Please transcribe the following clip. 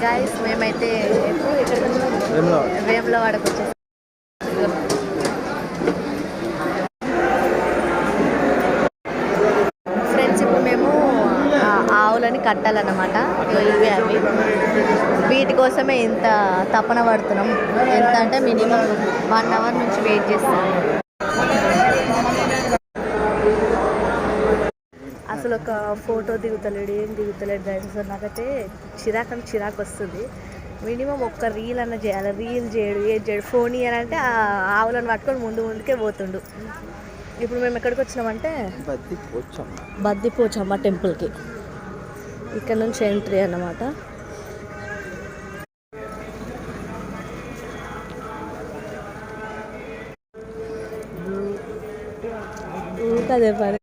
Guys మేమైతే వేములవాడకు వచ్చేసాం. Friends ఇప్పుడు మేము ఆవులని కట్టాలన్నమాట. ఇవే అవి వీటి కోసమే ఇంత తపన పడుతున్నాం. ఎంత అంటే మినిమం 1 అవర్ నుంచి వెయిట్ చేస్తాం. అసలు ఒక ఫోటో దిగుతలేడు, ఏం దిగుతలేడు గైస్. అసలు నాకైతే చిరాకు వస్తుంది. మినిమం ఒక్క రీల్ అన్న చేయాలి. రీల్ చేయడు, ఏం చేయడు. ఫోన్ ఇయ్యాలంటే ఆ ఆవులను పట్టుకొని ముందుకే పోతుండు. ఇప్పుడు మేము ఎక్కడికి వచ్చినామంటే బద్దిపోచమ్మ టెంపుల్కి. ఇక్కడ నుంచి ఎంట్రీ అన్నమాట. అదే పని